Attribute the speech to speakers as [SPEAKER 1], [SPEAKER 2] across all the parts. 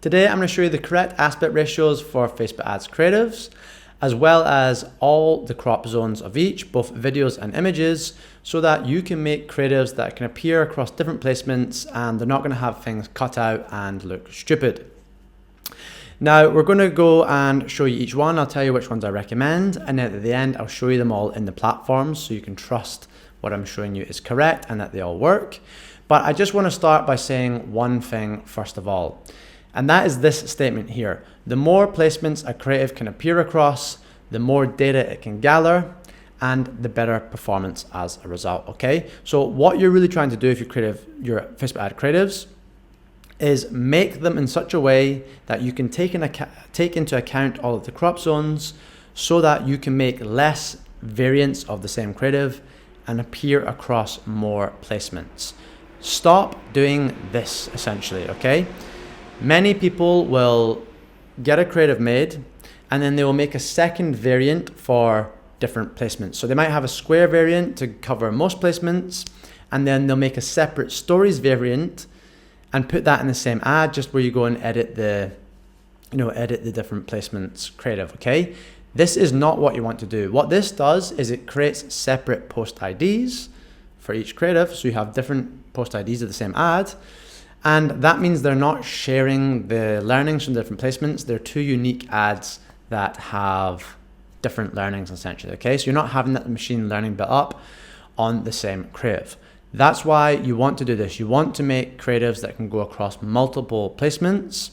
[SPEAKER 1] Today I'm going to show you the correct aspect ratios for Facebook ads creatives, as well as all the crop zones of each, both videos and images, so that you can make creatives that can appear across different placements and they're not going to have things cut out and look stupid. Now we're going to go and show you each one. I'll tell you which ones I recommend, and then at the end I'll show you them all in the platforms so you can trust what I'm showing you is correct and that they all work. But I just want to start by saying one thing first of all, and that is this statement here. The more placements a creative can appear across, the more data it can gather, and the better performance as a result, okay? So what you're really trying to do if you your Facebook ad creatives is make them in such a way that you can take into account all of the crop zones so that you can make less variants of the same creative and appear across more placements. Stop doing this essentially, okay? Many people will get a creative made and then they will make a second variant for different placements. So they might have a square variant to cover most placements, and then they'll make a separate stories variant and put that in the same ad, just where you go and edit the different placements creative, okay? This is not what you want to do. What this does is it creates separate post IDs for each creative, so you have different post IDs of the same ad, and that means they're not sharing the learnings from different placements. They're two unique ads that have different learnings essentially, okay? So you're not having that machine learning built up on the same creative. That's why you want to do this. You want to make creatives that can go across multiple placements,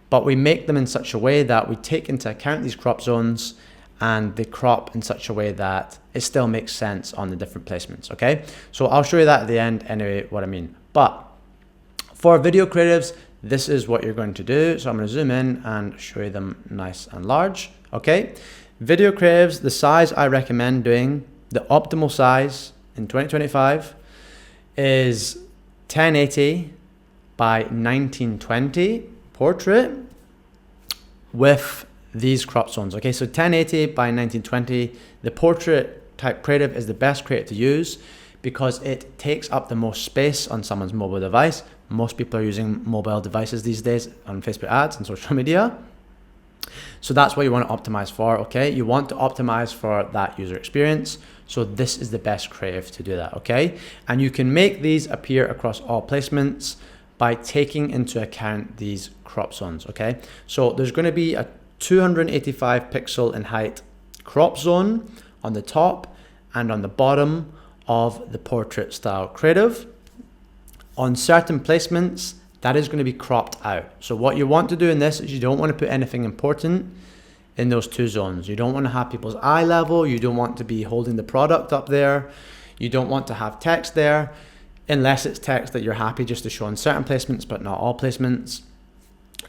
[SPEAKER 1] but we make them in such a way that we take into account these crop zones and they crop in such a way that it still makes sense on the different placements, okay? So I'll show you that at the end anyway, what I mean. But for video creatives, this is what you're going to do. So I'm going to zoom in and show you them nice and large, okay? Video creatives, the size I recommend doing, the optimal size in 2025 is 1080 by 1920 portrait with these crop zones, okay? So 1080 by 1920, the portrait type creative is the best creative to use because it takes up the most space on someone's mobile device. Most people are using mobile devices these days on Facebook ads and social media. So that's what you want to optimize for, okay? You want to optimize for that user experience. So this is the best creative to do that, okay? And you can make these appear across all placements by taking into account these crop zones, okay? So there's going to be a 285 pixel in height crop zone on the top and on the bottom of the portrait style creative. On certain placements, that is going to be cropped out. So what you want to do in this is you don't want to put anything important in those two zones. You don't want to have people's eye level. You don't want to be holding the product up there. You don't want to have text there, unless it's text that you're happy just to show on certain placements, but not all placements.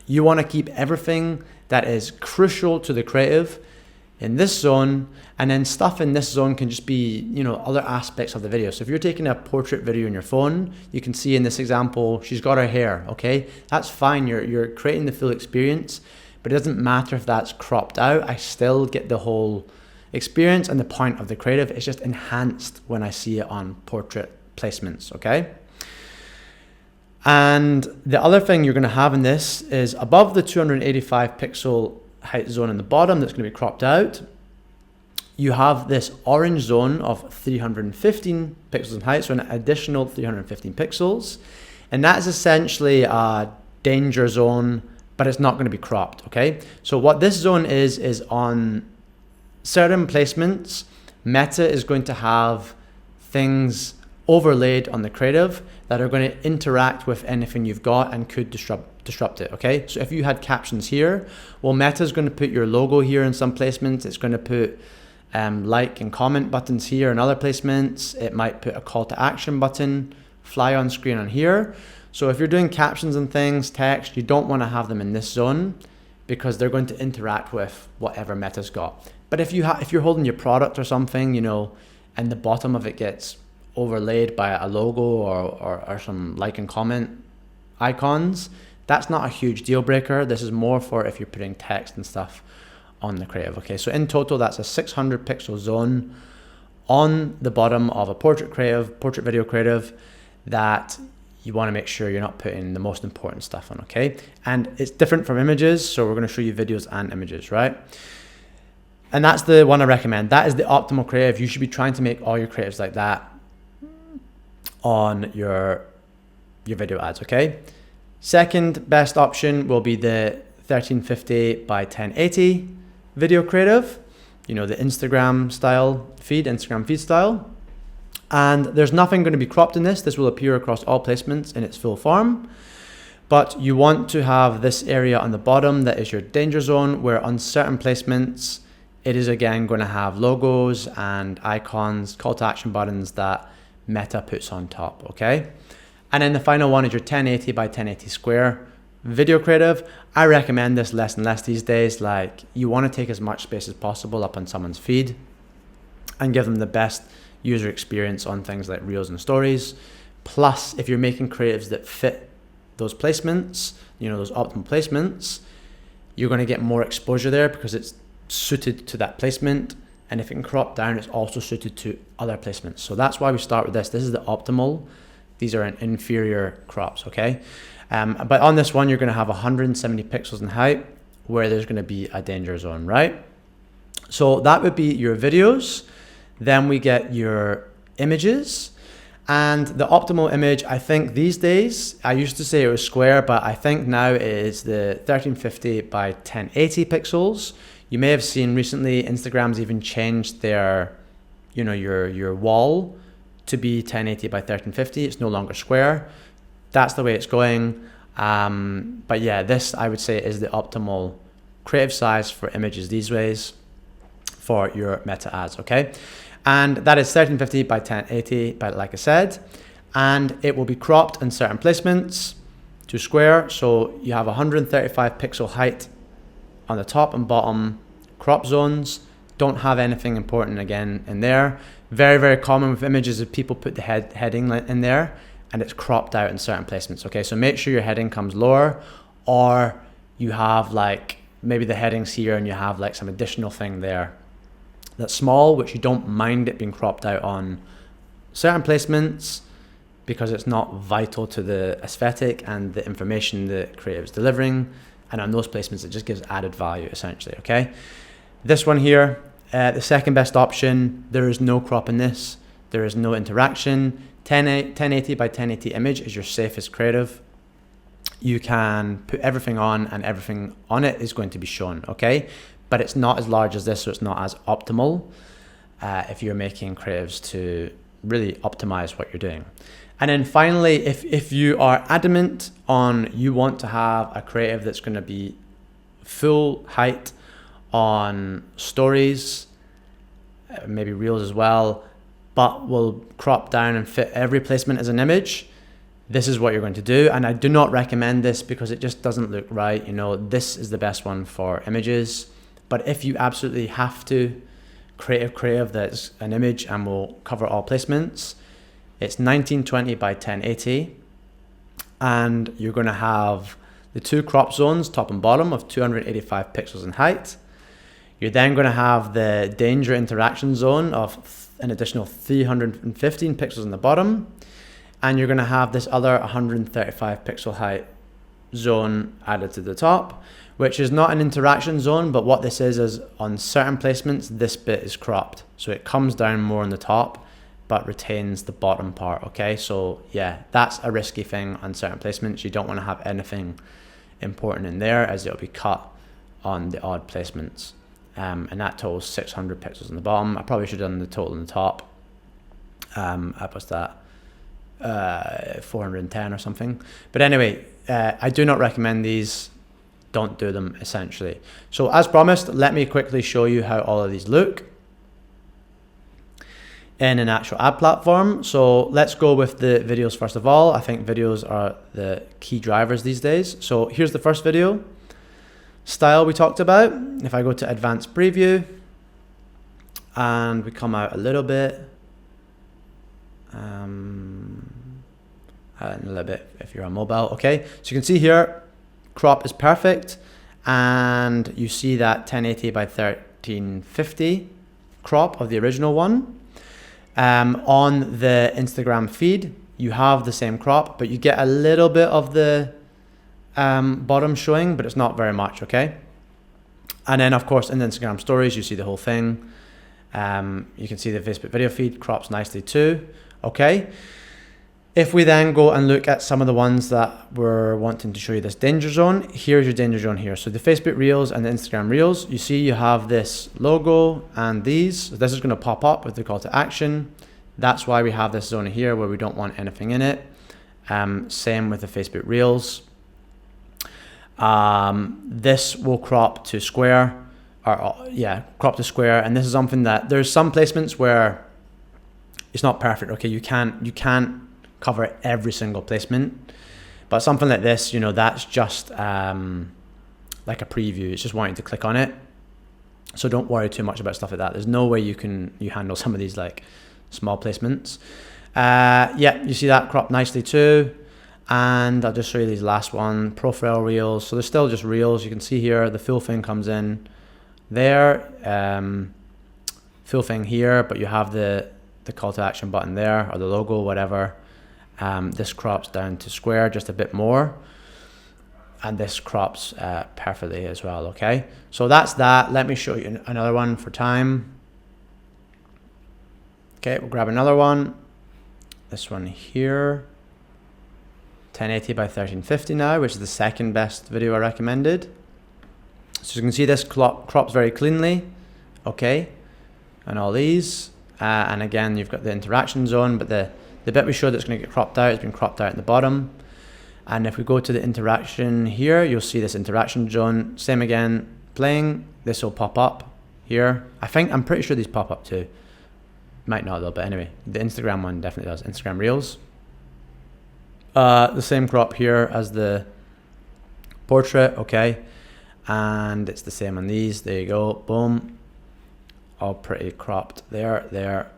[SPEAKER 1] You want to keep everything that is crucial to the creative in this zone, and then stuff in this zone can just be, other aspects of the video. So if you're taking a portrait video on your phone, you can see in this example, she's got her hair, okay? That's fine, you're creating the full experience, but it doesn't matter if that's cropped out. I still get the whole experience and the point of the creative. It's just enhanced when I see it on portrait placements, okay? And the other thing you're gonna have in this is above the 285 pixel height zone in the bottom that's going to be cropped out, you have this orange zone of 315 pixels in height, so an additional 315 pixels, and that's essentially a danger zone, but it's not going to be cropped, okay? So what this zone is on certain placements, Meta is going to have things overlaid on the creative that are going to interact with anything you've got and could disrupt it, okay? So if you had captions here, well, Meta is going to put your logo here in some placements. It's going to put like and comment buttons here in other placements. It might put a call to action button fly on screen on here. So if you're doing captions and things, text, you don't want to have them in this zone because they're going to interact with whatever Meta's got. But if you're holding your product or something, and the bottom of it gets overlaid by a logo or some like and comment icons, that's not a huge deal breaker. This is more for if you're putting text and stuff on the creative, okay? So in total, that's a 600 pixel zone on the bottom of a portrait video creative that you want to make sure you're not putting the most important stuff on, okay? And it's different from images, so we're going to show you videos and images, right? And that's the one I recommend. That is the optimal creative. You should be trying to make all your creatives like that on your video ads, okay? Second best option will be the 1350 by 1080 video creative, you know, the Instagram feed style. And there's nothing going to be cropped in this. This will appear across all placements in its full form. But you want to have this area on the bottom that is your danger zone, where on certain placements, it is again going to have logos and icons, call to action buttons that Meta puts on top, okay? And then the final one is your 1080 by 1080 square video creative. I recommend this less and less these days. Like, you want to take as much space as possible up on someone's feed and give them the best user experience on things like Reels and Stories. Plus, if you're making creatives that fit those placements, you know, those optimal placements, you're going to get more exposure there because it's suited to that placement. And if it can crop down, it's also suited to other placements. So that's why we start with this. This is the optimal. These are in inferior crops, okay? But on this one, you're going to have 170 pixels in height where there's going to be a danger zone, right? So that would be your videos. Then we get your images. And the optimal image, I think these days, I used to say it was square, but I think now it is the 1350 by 1080 pixels. You may have seen recently, Instagram's even changed their, you know, your wall to be 1080 by 1350. It's no longer square. That's the way it's going. But yeah, this I would say is the optimal creative size for images these days for your Meta ads, okay? And that is 1350 by 1080, but like I said, and it will be cropped in certain placements to square. So you have 135 pixel height on the top and bottom crop zones. Don't have anything important again in there. Very, very common with images if people put the heading in there and it's cropped out in certain placements, okay? So make sure your heading comes lower, or you have like maybe the heading's here and you have like some additional thing there that's small, which you don't mind it being cropped out on certain placements because it's not vital to the aesthetic and the information the creative is delivering. And on those placements, it just gives added value essentially, okay? This one here, the second best option, there is no crop in this. There is no interaction. 1080 by 1080 image is your safest creative. You can put everything on and everything on it is going to be shown, okay? But it's not as large as this, so it's not as optimal if you're making creatives to really optimize what you're doing. And then finally, if you are adamant on you want to have a creative that's going to be full height on stories, maybe Reels as well, but will crop down and fit every placement as an image, this is what you're going to do. And I do not recommend this because it just doesn't look right. You know, this is the best one for images. But if you absolutely have to create a creative that's an image and will cover all placements, it's 1920 by 1080. And you're going to have the two crop zones, top and bottom, of 285 pixels in height. You're then going to have the danger interaction zone of an additional 315 pixels in the bottom. And you're going to have this other 135 pixel height zone added to the top, which is not an interaction zone, but what this is on certain placements, this bit is cropped. So it comes down more on the top, but retains the bottom part, okay? So yeah, that's a risky thing on certain placements. You don't want to have anything important in there as it'll be cut on the odd placements. And that totals 600 pixels on the bottom. I probably should have done the total on the top. I was that 410 or something. But anyway, I do not recommend these. Don't do them essentially. So as promised, let me quickly show you how all of these look in an actual ad platform. So let's go with the videos first of all. I think videos are the key drivers these days. So here's the first video. Style we talked about. If I go to advanced preview and we come out a little bit, a little bit if you're on mobile, okay? So you can see here, crop is perfect, and you see that 1080 by 1350 crop of the original one. On the Instagram feed, you have the same crop, but you get a little bit of the bottom showing, but it's not very much, okay? And then of course in the Instagram stories, you see the whole thing. You can see the Facebook video feed crops nicely too, okay? If we then go and look at some of the ones that we're wanting to show you this danger zone, here's your danger zone here. So the Facebook Reels and the Instagram Reels, you see you have this logo and these. So this is going to pop up with the call to action. That's why we have this zone here where we don't want anything in it. Same with the Facebook Reels. This will crop to square, crop to square. And this is something that there's some placements where it's not perfect. Okay, you can't cover every single placement, but something like this, you know, that's just like a preview. It's just wanting to click on it, so don't worry too much about stuff like that. There's no way you handle some of these like small placements. Yeah, you see that crop nicely too. And I'll just show you these last one, profile reels. So they're still just reels. You can see here the full thing comes in there, full thing here, but you have the call to action button there, or the logo, whatever. This crops down to square just a bit more, and this crops perfectly as well, okay? So that's that. Let me show you another one for time. Okay, we'll grab another one. This one here, 1080 by 1350 now, which is the second best video I recommended. So you can see this crops very cleanly, okay? And all these, and again, you've got the interaction zone, but the bit we showed that's going to get cropped out has been cropped out in the bottom. And if we go to the interaction here, you'll see this interaction zone. Same again, playing. This will pop up here. I'm pretty sure these pop up too. Might not though, but anyway, the Instagram one definitely does. Instagram Reels. The same crop here as the portrait, okay. And it's the same on these. There you go, boom. All pretty cropped there.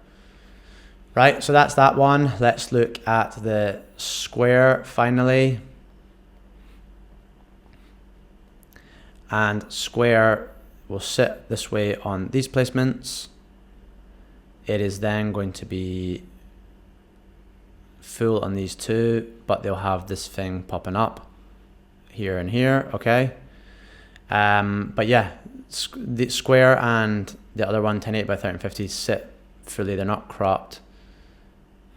[SPEAKER 1] Right, so that's that one. Let's look at the square finally. And square will sit this way on these placements. It is then going to be full on these two, but they'll have this thing popping up here and here, okay? But yeah, the square and the other one, 1080 by 1350, sit fully. They're not cropped,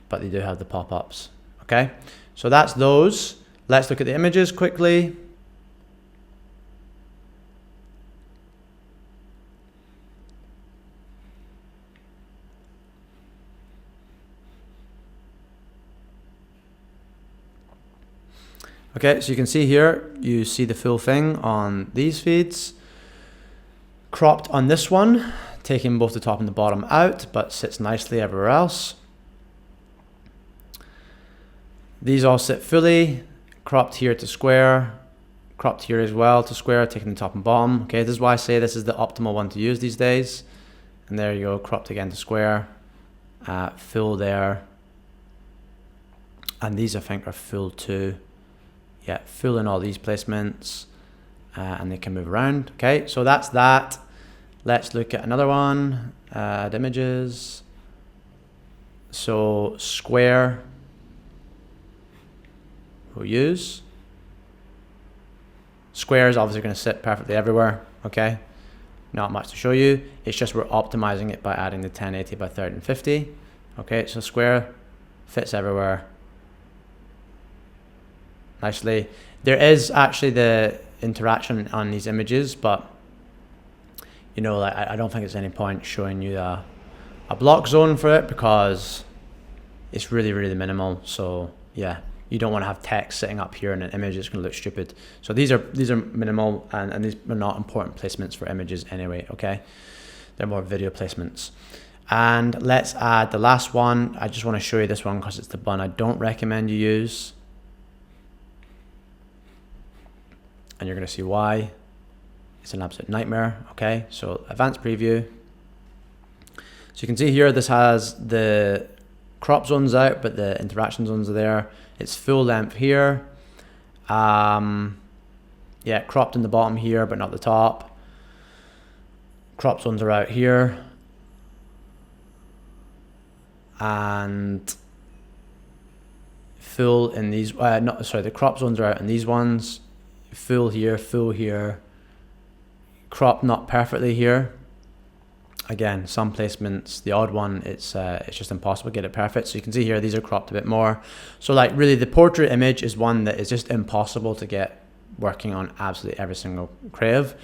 [SPEAKER 1] but they do have the pop-ups, okay? So that's those. Let's look at the images quickly. Okay, so you can see here, you see the full thing on these feeds. Cropped on this one, taking both the top and the bottom out, but sits nicely everywhere else. These all sit fully, cropped here to square, cropped here as well to square, taking the top and bottom. Okay, this is why I say this is the optimal one to use these days. And there you go, cropped again to square, full there. And these I think are full too. Yeah, full in all these placements, and they can move around. Okay, so that's that. Let's look at another one, add images. So square, we'll use. Square is obviously going to sit perfectly everywhere, okay? Not much to show you. It's just we're optimizing it by adding the 1080 by 1350. Okay, so square fits everywhere nicely. There is actually the interaction on these images, but you know, like I don't think it's any point showing you a block zone for it because it's really, really minimal. So yeah, you don't want to have text sitting up here in an image. It's going to look stupid. So these are minimal, and these are not important placements for images anyway. Okay, they're more video placements. And let's add the last one. I just want to show you this one because it's the one I don't recommend you use. And you're going to see why. It's an absolute nightmare. Okay, so advanced preview. So you can see here, this has the crop zones out, but the interaction zones are there. It's full length here. Yeah, cropped in the bottom here, but not the top. Crop zones are out here. And full in these, not sorry, the crop zones are out in these ones, full here, crop not perfectly here. Again, some placements, the odd one, it's just impossible to get it perfect. So you can see here, these are cropped a bit more. So like really the portrait image is one that is just impossible to get working on absolutely every single creative,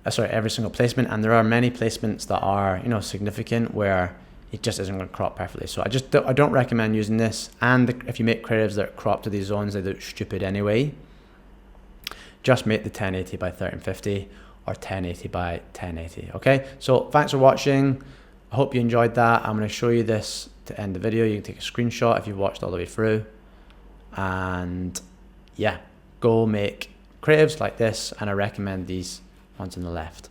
[SPEAKER 1] every single placement. And there are many placements that are, you know, significant where it just isn't going to crop perfectly. So I don't recommend using this. And if you make creatives that are cropped to these zones, they look stupid anyway. Just make the 1080 by 1350 or 1080 by 1080. Okay, so thanks for watching. I hope you enjoyed that. I'm going to show you this to end the video. You can take a screenshot if you've watched all the way through. And yeah, go make creatives like this. And I recommend these ones on the left.